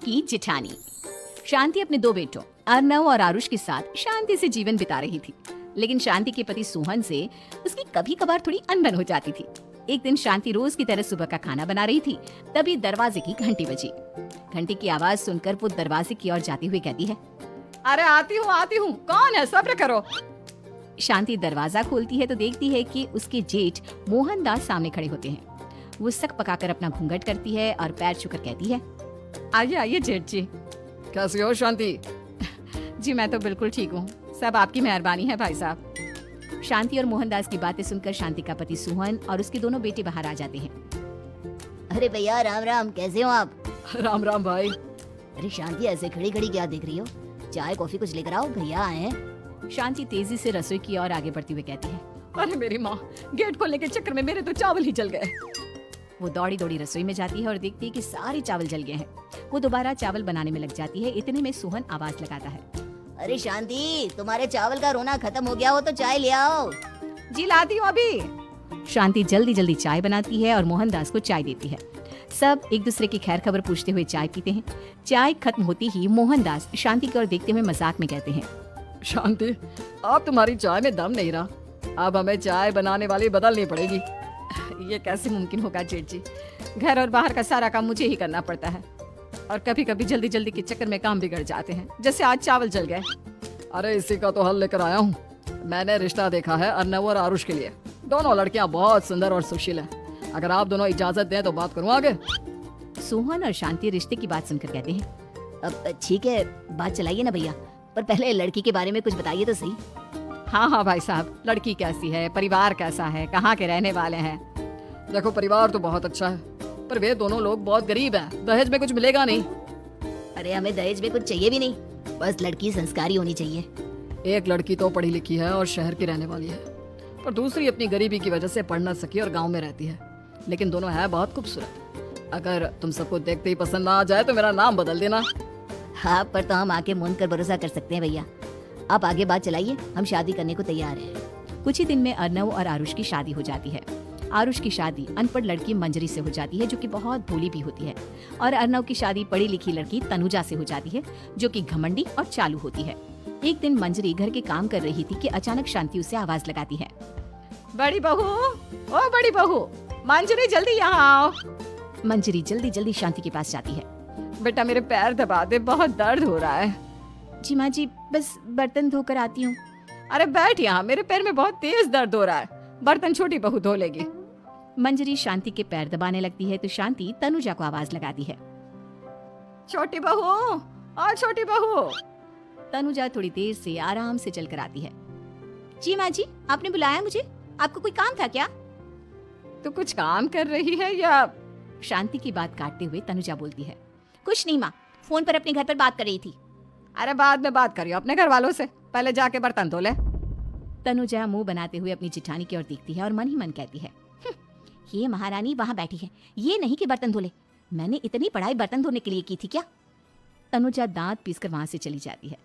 की जिठानी। शांति अपने दो बेटों अर्नव और आरुष के साथ शांति से जीवन बिता रही थी, लेकिन शांति के पति सोहन से उसकी कभी कभार थोड़ी अनबन हो जाती थी। एक दिन शांति रोज की तरह सुबह का खाना बना रही थी, तभी दरवाजे की घंटी बजी। घंटी की आवाज सुनकर वो दरवाजे की ओर जाते हुए कहती है, अरे आती हूँ, कौन है, सब्र करो। शांति दरवाजा खोलती है तो देखती है कि उसके जेठ मोहनदास सामने खड़े होते हैं। वो सक पकाकर अपना घूंघट करती है और पैर छूकर कहती है, आइए आइए जेठ जी। कैसी हो शांति? जी मैं तो बिल्कुल ठीक हूँ, सब आपकी मेहरबानी है भाई साहब। शांति और मोहनदास की बातें सुनकर शांति का पति सोहन और उसके दोनों बेटे बाहर आ जाते हैं। अरे भैया राम राम, कैसे हो आप? राम राम भाई। अरे शांति ऐसे खड़ी खड़ी क्या देख रही हो? चाय कॉफी कुछ लेकर आओ, भैया आए हैं। शांति तेजी से रसोई की ओर आगे बढ़ते हुए कहती है, अरे मेरी माँ, गेट खोलने के चक्कर में मेरे तो चावल ही जल गए। वो दौड़ी दौड़ी रसोई में जाती है और देखती है कि सारे चावल जल गए हैं। वो दोबारा चावल बनाने में लग जाती है। इतने में सोहन आवाज लगाता है, अरे शांति, तुम्हारे चावल का रोना खत्म हो गया हो तो चाय ले आओ। जी लाती हूँ अभी। शांति जल्दी जल्दी चाय बनाती है और मोहनदास को चाय देती है। सब एक दूसरे की खैर खबर पूछते हुए चाय पीते हैं। चाय खत्म होती ही मोहनदास शांति की ओर देखते हुए मजाक में कहते हैं, शांति, अब तुम्हारी चाय में दम नहीं रहा, अब हमें चाय बनाने वाली बदलनी पड़ेगी। ये कैसे मुमकिन होगा जेठ जी, घर और बाहर का सारा काम मुझे ही करना पड़ता है और कभी कभी जल्दी जल्दी के चक्कर में काम बिगड़ जाते हैं, जैसे आज चावल जल गए। अरे इसी का तो हल लेकर आया हूँ। मैंने रिश्ता देखा है अर्नव और आरुष के लिए। दोनों लड़कियाँ बहुत सुंदर और सुशील हैं। अगर आप दोनों इजाजत दें तो बात करूँ आगे। सोहन और शांति रिश्ते की बात सुनकर कहते हैं, अब ठीक है, बात चलाइए ना भैया, पर पहले लड़की के बारे में कुछ बताइए तो सही। हाँ हाँ भाई साहब, लड़की कैसी है, परिवार कैसा है, कहाँ के रहने वाले हैं? देखो परिवार तो बहुत अच्छा है, पर वे दोनों लोग बहुत गरीब हैं। दहेज में कुछ मिलेगा नहीं। अरे हमें दहेज में कुछ चाहिए भी नहीं, बस लड़की संस्कारी होनी चाहिए। एक लड़की तो पढ़ी लिखी है और शहर की रहने वाली है, पर दूसरी अपनी गरीबी की वजह से पढ़ न सकी और गांव में रहती है, लेकिन दोनों है बहुत खूबसूरत। अगर तुम सबको देखते ही पसंद ना आ जाए तो मेरा नाम बदल देना। हाँ, पर तो हम आके मूंद कर भरोसा कर सकते हैं भैया। आप आगे बात चलाइए, हम शादी करने को तैयार हैं। कुछ ही दिन में अर्नव और आरुष की शादी हो जाती है। आरुष की शादी अनपढ़ लड़की मंजरी से हो जाती है, जो कि बहुत भोली भी होती है, और अर्नव की शादी पढ़ी लिखी लड़की तनुजा से हो जाती है, जो कि घमंडी और चालू होती है। एक दिन मंजरी घर के काम कर रही थी कि अचानक शांति उसे आवाज लगाती है, बड़ी बहू, ओ बड़ी बहू, मंजरी जल्दी यहाँ आओ। मंजरी जल्दी जल्दी शांति के पास जाती है। बेटा मेरे पैर दबा दे, बहुत दर्द हो रहा है। जी माँ जी, बस बर्तन धोकर आती हूँ। अरे बैठ यहाँ, मेरे पैर में बहुत तेज दर्द हो रहा है, बर्तन छोटी बहू धो लेगी। मंजरी शांति के पैर दबाने लगती है तो शांति तनुजा को आवाज लगाती है, छोटी बहू, और छोटी बहू। तनुजा थोड़ी देर से आराम से चलकर आती है। जी माँ जी, आपने बुलाया मुझे, आपको कोई काम था क्या? तू कुछ काम कर रही है या? शांति की बात काटते हुए तनुजा बोलती है, कुछ नहीं माँ, फोन पर अपने घर पर बात कर रही थी। अरे बाद में बात करियो अपने घर वालों से, पहले जाके बर्तन धो ले। तनुजा मुंह बनाते हुए अपनी जिठानी की ओर देखती है और मन ही मन कहती है, ये महारानी वहाँ बैठी है, ये नहीं कि बर्तन धो ले। मैंने इतनी पढ़ाई बर्तन धोने के लिए की थी क्या? तनुजा दांत पीसकर वहाँ से चली जाती है।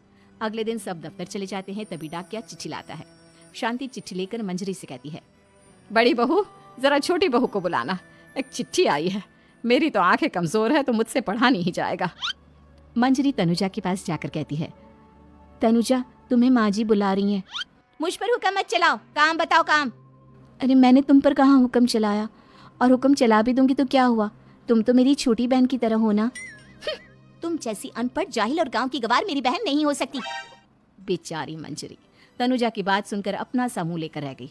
अगले दिन सब दफ्तर चले जाते हैं, तभी डाकिया चिट्ठी लाता है। शांति चिट्ठी लेकर मंजरी से कहती है, बड़ी बहू, जरा छोटी बहू को बुलाना, एक चिट्ठी आई है। मेरी तो आंखें कमजोर है तो मुझसे पढ़ा नहीं जाएगा। मंजरी तनुजा के पास जाकर कहती है, तनुजा तुम्हें माँ जी बुला रही हैं। मुझ पर हुक्म मत चलाओ, काम बताओ काम। अरे मैंने तुम पर कहाँ हुक्म चलाया, और हुक्म चला भी दूंगी तो क्या हुआ, तुम तो मेरी छोटी बहन की तरह हो ना। तुम जैसी अनपढ़ जाहिल और गांव की गवार मेरी बहन नहीं हो सकती। बेचारी मंजरी तनुजा की बात सुनकर अपना सा मुंह लेकर रह गई।